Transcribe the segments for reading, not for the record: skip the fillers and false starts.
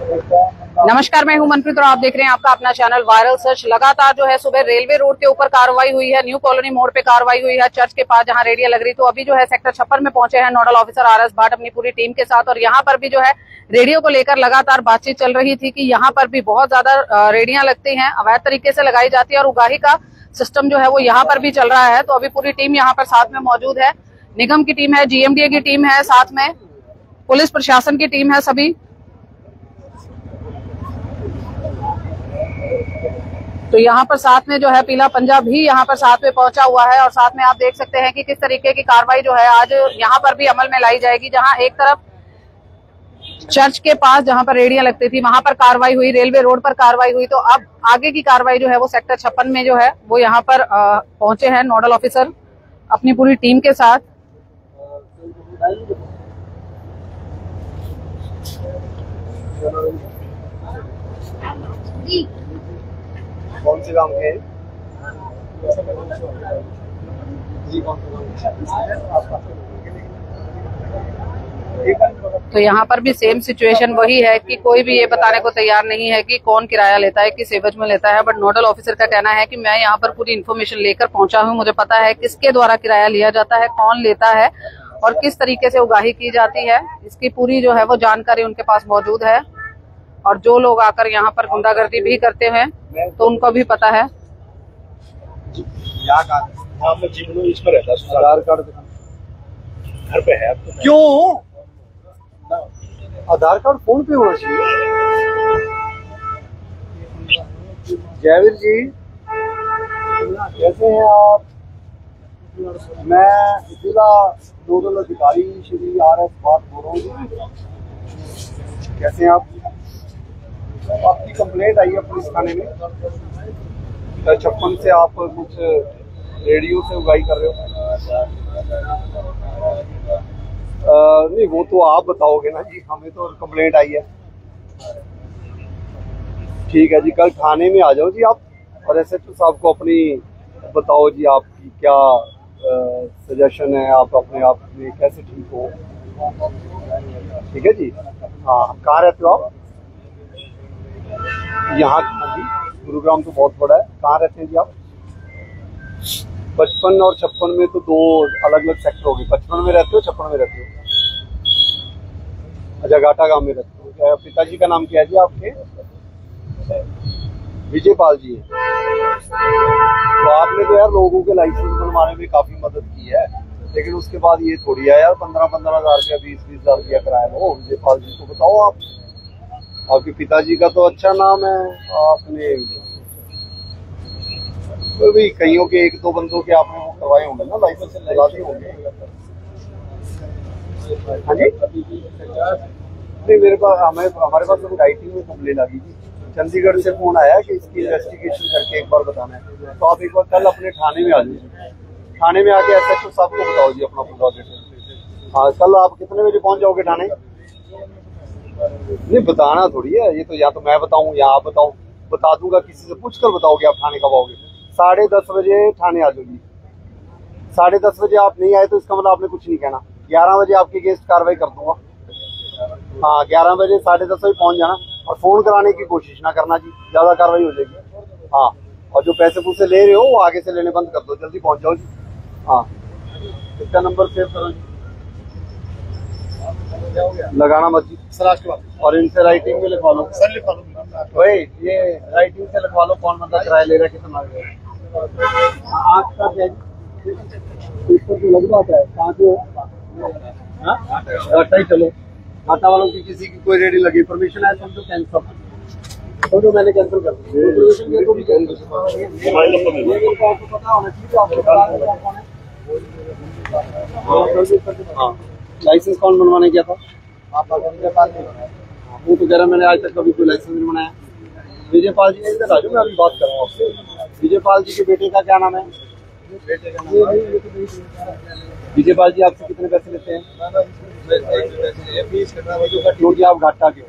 नमस्कार, मैं हूं मनप्रीत और आप देख रहे हैं आपका अपना चैनल वायरल सर्च। लगातार जो है सुबह रेलवे रोड के ऊपर कार्रवाई हुई है, न्यू कॉलोनी मोड़ पे कार्रवाई हुई है, चर्च के पास जहां रेडियो लग रही। तो अभी जो है सेक्टर 56 में पहुंचे हैं नोडल ऑफिसर RS भाट अपनी पूरी टीम के साथ, और यहाँ पर भी जो है रेडियो को लेकर लगातार बातचीत चल रही थी कि यहाँ पर भी बहुत ज्यादा रेडियां लगती हैं, अवैध तरीके से लगाई जाती है और उगाही का सिस्टम जो है वो यहाँ पर भी चल रहा है। तो अभी पूरी टीम यहाँ पर साथ में मौजूद है, निगम की टीम है, GMDA की टीम है, साथ में पुलिस प्रशासन की टीम है सभी। तो यहाँ पर साथ में जो है पीला पंजाब भी यहाँ पर साथ में पहुंचा हुआ है, और साथ में आप देख सकते हैं कि किस तरीके की कार्रवाई जो है आज यहाँ पर भी अमल में लाई जाएगी। जहाँ एक तरफ चर्च के पास जहाँ पर रेडियां लगती थी वहां पर कार्रवाई हुई, रेलवे रोड पर कार्रवाई हुई, तो अब आगे की कार्रवाई जो है वो सेक्टर 56 में जो है वो यहाँ पर पहुंचे हैं नोडल ऑफिसर अपनी पूरी टीम के साथ। कौन से काम के तो यहाँ पर भी सेम सिचुएशन वही है कि कोई भी ये बताने को तैयार नहीं है कि कौन किराया लेता है, किस एवज में लेता है। बट नोडल ऑफिसर का कहना है कि मैं यहाँ पर पूरी इन्फॉर्मेशन लेकर पहुंचा हूँ, मुझे पता है किसके द्वारा किराया लिया जाता है, कौन लेता है और किस तरीके से उगाही की जाती है। इसकी पूरी जो है वो जानकारी उनके पास मौजूद है, और जो लोग आकर यहाँ पर गुंडागर्दी भी करते हैं तो उनको भी पता है। इस पर रहता है आधार कार्ड घर पे है। क्यों आधार कार्ड फोन पे होना चाहिए? जयवीर जी कैसे हैं आप? मैं जिला नोडल अधिकारी श्री RS भाट बोल रहा हूँ। कैसे हैं आप? आपकी कंप्लेंट आई है पुलिस थाने में 56 से, आप कुछ रेडियो से उगाही कर रहे हो। नहीं वो तो आप बताओगे ना जी, हमें तो कंप्लेंट आई है। ठीक है जी, कल थाने में आ जाओ जी आप, और SHO साहब को अपनी बताओ जी आपकी क्या सजेशन है, आप अपने आप में कैसे ठीक हो। ठीक है जी। हाँ, कहाँ रहते हो आप? यहाँ जी, गुरुग्राम तो बहुत बड़ा है। कहाँ रहते हैं जी आप? 55 और 56 में तो दो अलग अलग सेक्टर हो गए। 55 में रहते हो, 56 में रहते हो? अच्छा, घाटा गांव में रहते हो। क्या पिताजी का नाम क्या है जी आपके? विजय पाल जी है। तो आपने तो यार लोगों के लाइसेंस बनवाने में काफी मदद की है, लेकिन उसके बाद ये थोड़ी है यार 15-15 हज़ार रुपया 20-20 हज़ार रुपया किराया लो। विजय पाल जी को बताओ आप, आपके पिताजी का तो अच्छा नाम है। आपने तो भी कईयों के एक दो बंदों के आपने वो करवाए होंगे ना, लाइसेंस लगाते होंगे। हाँ जी, नहीं मेरे पास हमारे पास तो राइटिंग में कंप्लेंट आ गई थी, चंडीगढ़ से फोन आया कि इसकी इन्वेस्टिगेशन करके एक बार बताना है। तो आप एक बार कल अपने थाने में आ जाइए, थाने में आके SHO साहब को बताओ जी अपना पूरा डिटेल। हाँ, कल आप कितने बजे पहुंच जाओगे थाने? नहीं बताना थोड़ी है ये तो, या तो मैं बताऊं या आप बताओ। बता दूंगा, किसी से पूछ कर बताओगे आप थाने कब आओगे? 10:30 बजे थाने आ जाओगी। 10:30 बजे आप नहीं आए तो इसका मतलब आपने कुछ नहीं कहना। 11 बजे आपके अगेंस्ट कार्रवाई कर दूंगा। हाँ, 11 बजे 10:30 बजे पहुंच जाना, और फोन कराने की कोशिश ना करना जी, ज्यादा कार्रवाई हो जाएगी। हाँ, और जो पैसे पूसे ले रहे हो वो आगे से लेने बंद कर दो, जल्दी पहुंच जाओ जी। हाँ, इसका नंबर सेव करो जी, लगाना मत जी सर। और इनसे राइटिंग में लिखवा लो सर, लिखवा लो वही, ये राइटिंग से लिखवा लो कौन बंदा किराया ले रहा है, कितना लग रहा है। आपका क्या लग रहा है? कहाँ से घाटा ही? चलो, घाटा वालों की किसी की कोई रेडी लगी, परमिशन है समझो कैंसिल, तो मैंने कैंसिल कर दिया। लाइसेंस कौन बनवाने गया था? आप विजय पाल जी। वो तो कह रहा मैंने आज तक कभी कोई लाइसेंस नहीं बनाया। विजय पाल जी इधर आ जाओ, मैं अभी बात कर रहा हूँ आपसे। विजय पाल जी के बेटे का क्या नाम है? बेटे का नाम विजय पाल जी। आपसे कितने पैसे लेते हैं? क्योंकि आप घाटा के,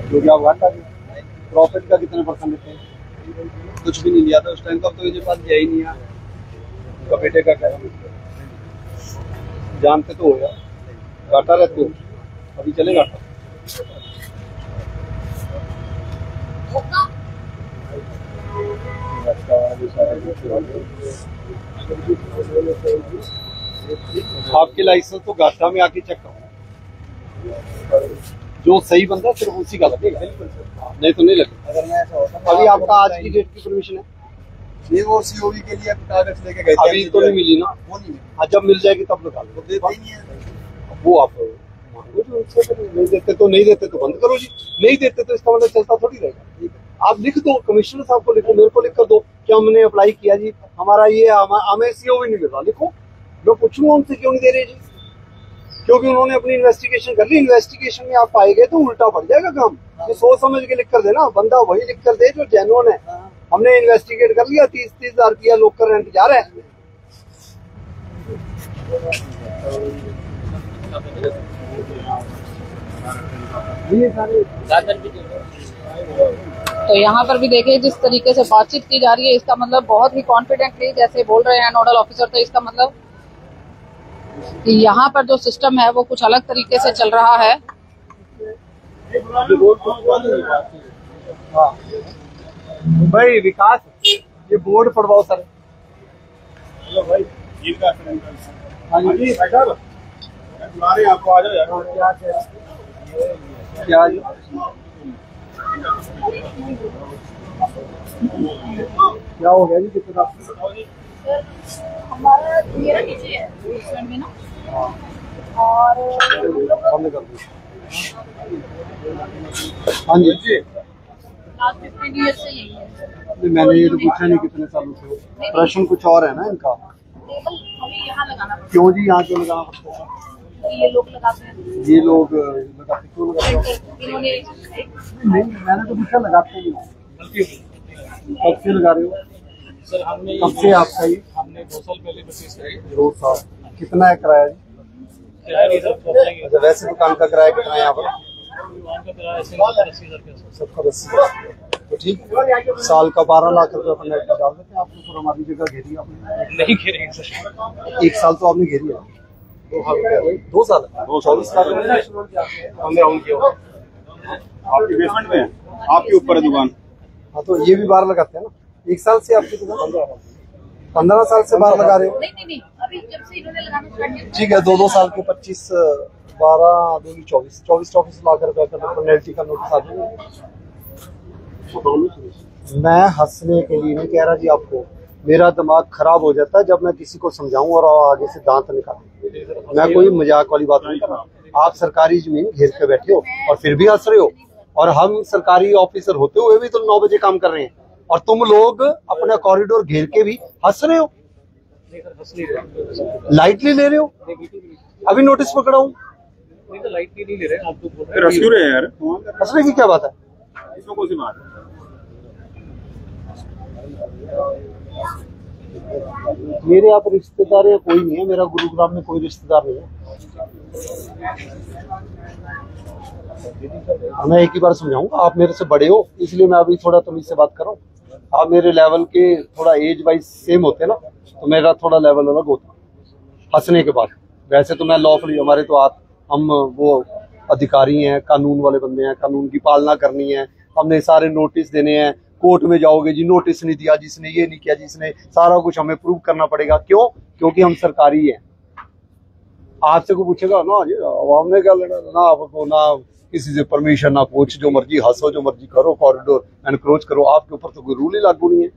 क्योंकि आप घाटा के, प्रॉफिट का कितने % लेते हैं? कुछ भी नहीं लिया था उस टाइम का, तो विजय पाल दिया ही नहीं है। तो बेटे का क्या जानते तो हो यार, घाटा रहते हो, अभी चलेगा। आपके लाइसेंस तो गाटा में आके चेक करो, जो सही बंदा सिर्फ उसी का लगेगा, नहीं तो नहीं लगेगा। अगर मैं ऐसा होता अभी आपका आज की डेट की परमिशन है? ये वो सीओवी के लिए कागज लेके गए थे, अभी तो नहीं मिली ना, वो नहीं मिली, हाँ जब मिल जाएगी तब निकाल लो। देते ही नहीं है। वो आप मांगो जो उनसे, नहीं देते तो नहीं देते तो बंद करो जी, नहीं देते तो इसका मतलब चलता थोड़ी रहेगा। आप लिख दो, कमिश्नर साहब को लिखो, मेरे को लिख कर दो कि हमने अप्लाई किया जी, हमारा ये हमें सीओवी नहीं मिल रहा, लिखो। मैं पूछूंगा उनसे क्यों नहीं दे रहे जी, क्योंकि उन्होंने अपनी इन्वेस्टिगेशन कर ली। इन्वेस्टिगेशन में आप पाएंगे तो उल्टा पड़ जाएगा काम। ये सोच समझ के लिख कर देना, बंदा वही लिख कर दे जो जेन्युइन है। हमने इन्वेस्टिगेट कर लिया, 30,000 रुपया लोग का रेंट जा रहा है। तो यहाँ पर भी देखिए जिस तरीके से बातचीत की जा रही है, इसका मतलब बहुत ही कॉन्फिडेंटली जैसे बोल रहे हैं नोडल ऑफिसर, तो इसका मतलब कि यहाँ पर जो सिस्टम है वो कुछ अलग तरीके से चल रहा है। भाई विकास, ये बोर्ड पढ़वाओ सर। हाँ जी भाई साहब, आपको आ जाओ यार। क्या क्या हो गया जी, कितना हमारा मेरा नीचे है रेस्टोरेंट में ना, और हमने कर दिया। हाँ जी, लास्ट 15 ईयर से यही है। नहीं मैंने ये तो पूछा नहीं कितने सालों से, प्रश्न कुछ और है ना इनका। टेबल हमें यहाँ लगाना पड़ता क्यों जी, यहाँ क्यों लगाना पड़ता है? है, ये लोग लगाते हैं, ये लोग लगाते क्यों लगाते हैं? इन्होंने नहीं मैंने तो पूछा लगाते ही नहीं। कब से लगा रहे हो सर? हमने कब से आपका ये? हमने 2 साल पहले परचेज करी। 2 साल। कितना है किराया जी? किराया नहीं सर, अच्छा, वैसे दुकान का किराया कितना है यहाँ पर? दुकान का किराया ऐसे 80,000 के आसपास। सबका 80,000 तो ठीक है। साल का 12 लाख रुपए अपन नेट डाल देते हैं। आपको पूरा हमारी जगह घेरी आपने? नहीं घेरेंगे सर। 1 साल तो आपने घेरी है। 2 साल 24 लाख हमने ऑन किया। आपकी बेसमेंट में है, आपके ऊपर है दुकान। हाँ तो ये भी बाहर लगाते हैं ना। 1 साल से आपकी दुकान 15 साल से बाहर लगा रहे हो? नहीं, अभी जब से इन्होंने लगाना स्टार्ट किया। ठीक है, 2 साल के 25 12 2 24 लाख रुपए का पेनल्टी का नोटिस आ जाएगा। मैं हंसने के लिए नहीं कह रहा जी आपको, मेरा दिमाग खराब हो जाता है जब मैं किसी को समझाऊं और आगे से दांत निकालूं। मैं कोई मजाक वाली बात नहीं कर रहा। आप सरकारी जमीन घेर के बैठे हो और फिर भी हंस रहे हो, और हम सरकारी ऑफिसर होते हुए भी तो 9 बजे काम कर रहे हैं, और तुम लोग अपना कॉरिडोर घेर के भी हंस रहे हो, लाइटली ले रहे हो। अभी नोटिस पकड़ा हूँ, लाइटली नहीं ले रहे, आप तो बोल रहे हैं रेस्क्यू रहे यार। हंसने की क्या बात है? इसमें कौन सी बात है? मेरे आप रिश्तेदार या कोई नहीं है, मेरा गुरुग्राम में कोई रिश्तेदार नहीं है। मैं एक ही बार समझाऊंगा, आप मेरे से बड़े हो इसलिए मैं अभी थोड़ा तमीज से बात कर रहा हूँ। आप मेरे लेवल के थोड़ा एज वाइज सेम होते ना, तो मेरा थोड़ा लेवल अलग होता हंसने के बाद। वैसे तो मैं लॉफुली, हमारे तो हम वो अधिकारी हैं, कानून वाले बंदे हैं, कानून की पालना करनी है, हमने सारे नोटिस देने हैं। कोर्ट में जाओगे जी, नोटिस नहीं दिया जिसने, ये नहीं किया जिसने, सारा कुछ हमें प्रूव करना पड़ेगा। क्यों? क्योंकि हम सरकारी हैं। आपसे को पूछेगा ना जी हमने क्या लेना, ना आपको ना किसी से परमिशन, ना पूछ, जो मर्जी हंसो, जो मर्जी करो, कॉरिडोर एनक्रोच करो, आपके ऊपर तो कोई रूल ही लागू नहीं है।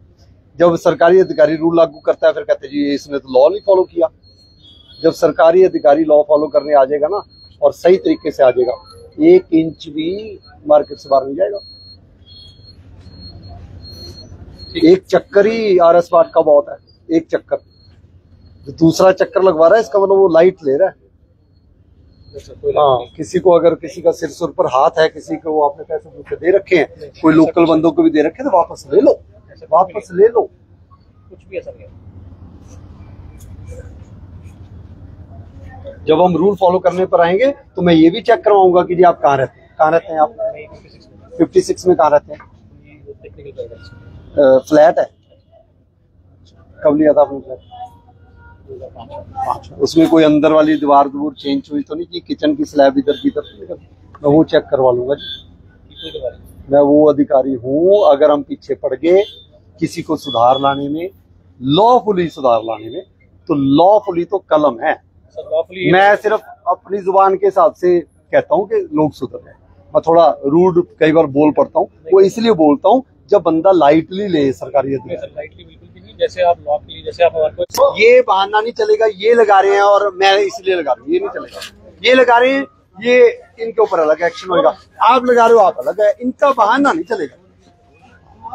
जब सरकारी अधिकारी रूल लागू करता है फिर कहते जी इसने तो लॉ नहीं फॉलो किया। जब सरकारी अधिकारी लॉ फॉलो करने आ जाएगा ना, और सही तरीके से आ जाएगा, 1 इंच भी मार्केट से बाहर नहीं जाएगा। एक चक्कर ही RS वाट का बहुत है, एक चक्कर। जो दूसरा चक्कर लगवा रहा है इसका मतलब वो लाइट ले रहा है। हाँ, किसी को अगर किसी का सिर सुर पर हाथ है, किसी को आपने पैसे पूछे दे रखे हैं, कोई लोकल बंदों को भी दे रखे हैं, तो वापस ले लो, वापस ले लो। कुछ भी ऐसा नहीं है। जब हम रूल फॉलो करने पर आएंगे तो मैं ये भी चेक करवाऊंगा कि जी आप कहाँ रहते हैं, कहाँ रहते हैं आप? 56 में कहाँ रहते हैं? फ्लैट है। कब लिया था आपने फ्लैट? 5। उसमें कोई अंदर वाली दीवार चेंज हुई तो नहीं कि किचन की स्लैब इधर की तरफ? मैं वो चेक करवा लूंगा जी। मैं वो अधिकारी हूँ, अगर हम पीछे पड़ गए किसी को सुधार लाने में, लॉफुली सुधार लाने में, तो लॉफुली तो कलम है। मैं सिर्फ अपनी जुबान के हिसाब से कहता हूँ कि लोग सुधर जाए। मैं थोड़ा रूड कई बार बोल पड़ता हूँ, वो इसलिए बोलता हूँ जब बंदा लाइटली ले सरकारी अधिकारी। जैसे आप लॉफुली, जैसे आप हमारे को ये बहाना नहीं चलेगा, ये लगा रहे हैं और मैं इसलिए लगा रहा हूँ, ये नहीं चलेगा। ये लगा रहे हैं, ये इनके ऊपर अलग एक्शन होगा। आप लगा रहे हो, आप अलग है, इनका बहाना नहीं चलेगा,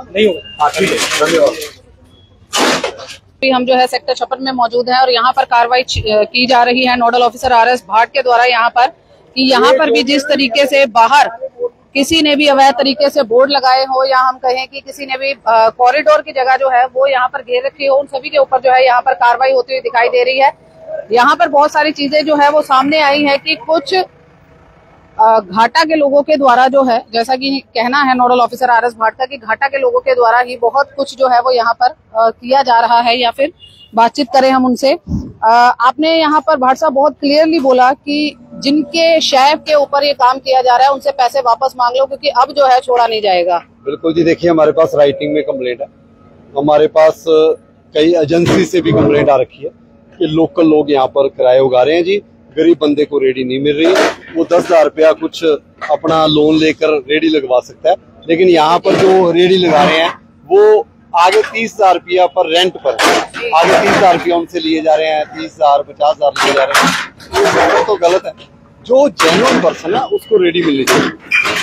नहीं होगा। ठीक है, धन्यवाद। हम जो है सेक्टर 56 में मौजूद हैं और यहाँ पर कार्रवाई की जा रही है नोडल ऑफिसर RS भाट के द्वारा यहाँ पर, कि यहाँ पर भी जिस तरीके से बाहर किसी ने भी अवैध तरीके से बोर्ड लगाए हो, या हम कहें कि किसी ने भी कॉरिडोर की जगह जो है वो यहाँ पर घेर रखी हो, उन सभी के ऊपर जो है यहाँ पर कार्रवाई होती हुई दिखाई दे रही है। यहाँ पर बहुत सारी चीजें जो है वो सामने आई है कि कुछ घाटा के लोगों के द्वारा जो है, जैसा कि कहना है नोडल ऑफिसर RS भाट का, कि घाटा के लोगों के द्वारा ही बहुत कुछ जो है वो यहाँ पर किया जा रहा है, या फिर बातचीत करें हम उनसे। आपने यहाँ पर भाट साहब बहुत क्लियरली बोला कि जिनके शैफ के ऊपर ये काम किया जा रहा है उनसे पैसे वापस मांग लो, क्योंकि अब जो है छोड़ा नहीं जाएगा। बिल्कुल जी, देखिए हमारे पास राइटिंग में कंप्लेंट है, हमारे पास कई एजेंसी से भी कंप्लेंट आ रखी है कि लोकल लोग यहाँ पर किराए उगा रहे हैं जी, गरीब बंदे को रेडी नहीं मिल रही है, वो 10,000 रुपया कुछ अपना लोन लेकर रेडी लगवा सकता है, लेकिन यहाँ पर जो रेडी लगा रहे हैं वो आगे 30,000 रुपया पर रेंट पर, आगे 30,000 रुपया उनसे लिए जा रहे हैं, 30,000 50,000 लिए जा रहे हैं, तो गलत है। जो जेन्युइन पर्सन है उसको रेडी मिलनी चाहिए,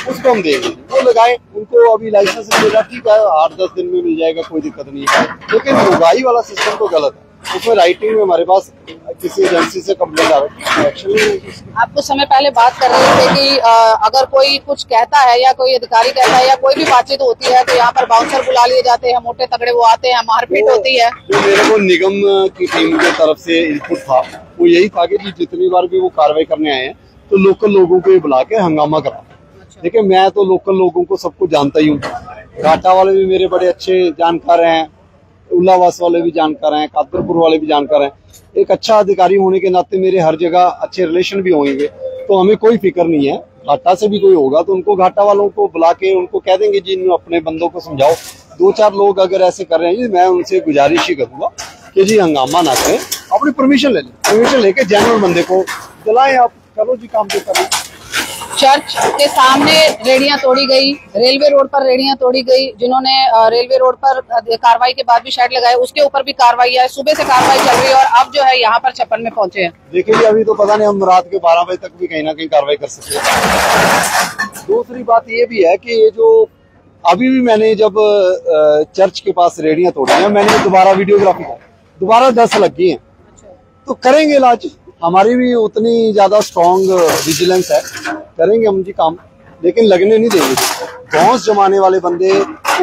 उसको हम देंगे, वो लगाए, उनको अभी लाइसेंस मिलेगा, ठीक है 8-10 दिन में मिल जाएगा, कोई दिक्कत नहीं है, लेकिन उगाई वाला सिस्टम तो गलत है। उसमें राइटिंग में हमारे पास किसी एजेंसी से कंप्लेंट आ रही है, एक्शन नहीं। आप कुछ समय पहले बात कर रहे थे कि अगर कोई कुछ कहता है या कोई अधिकारी कहता है या कोई भी बातचीत होती है तो यहाँ पर बाउंसर बुला लिए जाते हैं, मोटे तगड़े वो आते हैं, मारपीट होती है। तो मेरे को निगम की टीम की तरफ से इनपुट था, वो यही था कि जितनी बार भी वो कार्रवाई करने आए हैं तो लोकल लोगों को बुला के हंगामा करा। देखिए मैं तो लोकल लोगों को सबको जानता ही हूँ, घाटा वाले भी मेरे बड़े अच्छे जानकार हैं, उल्लावास वाले भी जानकार हैं, कादरपुर वाले भी जानकार हैं। एक अच्छा अधिकारी होने के नाते मेरे हर जगह अच्छे रिलेशन भी होंगे, तो हमें कोई फिक्र नहीं है। घाटा से भी कोई होगा तो उनको घाटा वालों को बुला के उनको कह देंगे जी अपने बंदों को समझाओ। 2-4 लोग अगर ऐसे कर रहे हैं जी, मैं उनसे गुजारिश ही करूंगा कि जी हंगामा ना करें, अपनी परमिशन ले लें, परमिशन लेके जेन्युइन बंदे को चलाएं, आप करो जी काम जो करें। चर्च के सामने रेडियां तोड़ी गई, रेलवे रोड पर रेडियां तोड़ी गई, जिन्होंने रेलवे रोड पर कार्रवाई के बाद भी शेड लगाए उसके ऊपर भी कार्रवाई है, सुबह से कार्रवाई चल रही है और अब जो है यहाँ पर 56 में पहुंचे हैं। देखिए अभी तो पता नहीं, हम रात के 12 बजे तक भी कहीं ना कहीं कार्रवाई कर सकते हैं। दूसरी बात ये भी है कि ये जो अभी भी मैंने जब चर्च के पास रेडियां तोड़ी हैं, मैंने दोबारा वीडियोग्राफी की, दोबारा 10 लग गई हैं, तो करेंगे इलाज, हमारी भी उतनी ज्यादा स्ट्रॉन्ग विजिलेंस है, करेंगे हम जी काम, लेकिन लगने नहीं देंगे। धौंस जमाने वाले बंदे,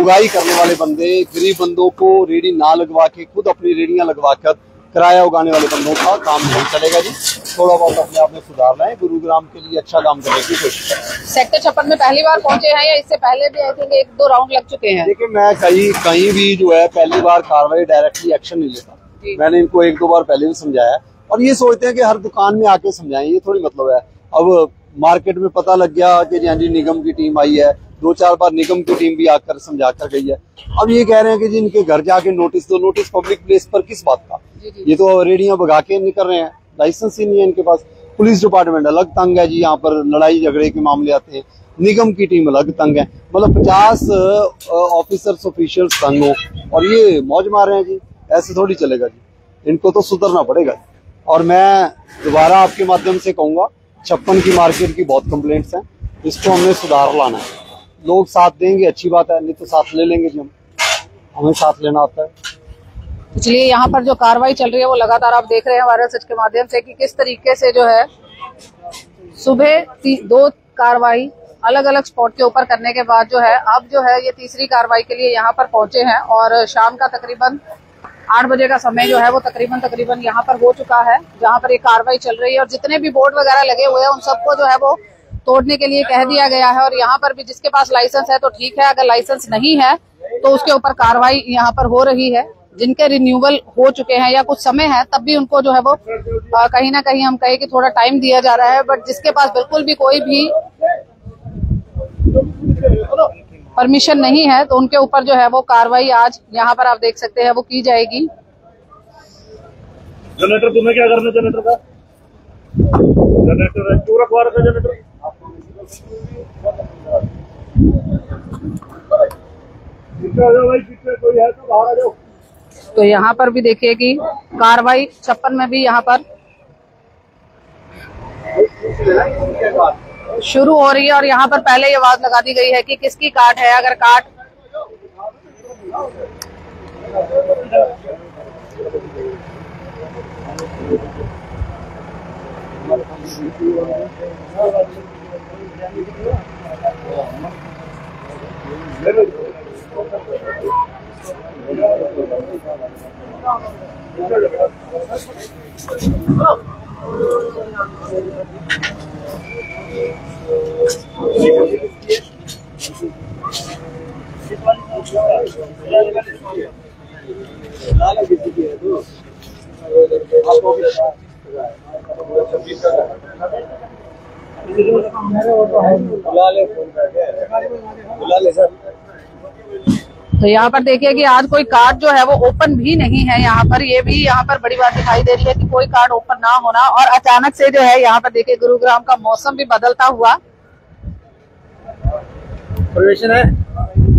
उगाई करने वाले बंदे, गरीब बंदों को रेडी ना लगवा के खुद अपनी रेडियां लगवा कर किराया उगाने वाले बंदों का काम नहीं चलेगा जी। थोड़ा बहुत अपने आप में सुधार लाएं, गुरुग्राम के लिए अच्छा काम करने की कोशिश करें। सेक्टर 56 में पहली बार पहुंचे हैं या इससे पहले भी आई थिंक 1-2 राउंड लग चुके हैं? देखिए मैं कहीं भी जो है पहली बार कार्रवाई डायरेक्टली एक्शन नहीं लेता, मैंने इनको 1-2 बार पहले भी समझाया, और ये सोचते हैं कि हर दुकान में आके समझाएं, ये थोड़ी मतलब है। अब मार्केट में पता लग गया कि जी निगम की टीम आई है, 2-4 बार निगम की टीम भी आकर समझा कर गई है, अब ये कह रहे हैं कि जी इनके घर जाके नोटिस दो। नोटिस पब्लिक प्लेस पर किस बात का? ये तो रेडियां भगा के निकल रहे हैं, लाइसेंस ही नहीं है इनके पास। पुलिस डिपार्टमेंट अलग तंग है जी, यहाँ पर लड़ाई झगड़े के मामले आते हैं, निगम की टीम अलग तंग है, मतलब 50 ऑफिसर्स ऑफिशियल्स तंग हो और ये मौज मार रहे हैं जी, ऐसे थोड़ी चलेगा जी, इनको तो सुधरना पड़ेगा। और मैं दोबारा आपके माध्यम से कहूंगा, 56 की मार्केट की बहुत कंप्लेंट्स हैं, इसको हमने सुधार लाना है। लोग साथ देंगे अच्छी बात है, नहीं तो साथ ले लेंगे जी, हमें साथ लेना आता है। इसलिए यहाँ पर जो कार्रवाई चल रही है वो लगातार आप देख रहे हैं वायरल सच के माध्यम से कि किस तरीके से जो है सुबह 2 कार्रवाई अलग अलग स्पॉट के ऊपर करने के बाद जो है अब जो है ये तीसरी कार्रवाई के लिए यहाँ पर पहुंचे हैं, और शाम का तकरीबन 8 बजे का समय जो है वो तकरीबन यहाँ पर हो चुका है, जहाँ पर ये कार्रवाई चल रही है। और जितने भी बोर्ड वगैरह लगे हुए हैं उन सबको जो है वो तोड़ने के लिए कह दिया गया है, और यहाँ पर भी जिसके पास लाइसेंस है तो ठीक है, अगर लाइसेंस नहीं है तो उसके ऊपर कार्रवाई यहाँ पर हो रही है। जिनके रिन्यूअल हो चुके हैं या कुछ समय है तब भी उनको जो है वो कहीं ना कहीं हम कहें कि थोड़ा टाइम दिया जा रहा है, बट जिसके पास बिल्कुल भी कोई भी परमिशन नहीं है तो उनके ऊपर जो है वो कार्रवाई आज यहाँ पर आप देख सकते हैं वो की जाएगी। जनरेटर तुम्हें क्या करना, जनरेटर का जनरेटर क्यों रखवा रखा जनरेटर? कोई है तो बाहर आ जाओ। तो यहाँ पर भी देखिए कि कार्रवाई 56 में भी यहाँ पर शुरू हो रही है और यहाँ पर पहले ये आवाज लगा दी गई है कि किसकी काट है। अगर काट तो यहाँ पर देखिए कि आज कोई कार्ड जो है वो ओपन भी नहीं है। यहाँ पर ये भी यहाँ पर बड़ी बात दिखाई दे रही है कि कोई कार्ड ओपन ना होना और अचानक से जो है यहाँ पर देखिए गुरुग्राम का मौसम भी बदलता हुआ प्रवेशन है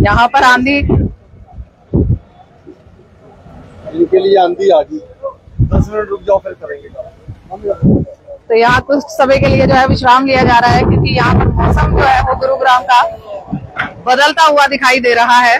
यहाँ पर आंधी इनके लिए आंधी आ गई। 10 मिनट रुक जाओ फिर करेंगे। तो यहाँ कुछ समय के लिए जो है विश्राम लिया जा रहा है क्योंकि यहाँ पर मौसम जो है वो गुरुग्राम का बदलता हुआ दिखाई दे रहा है।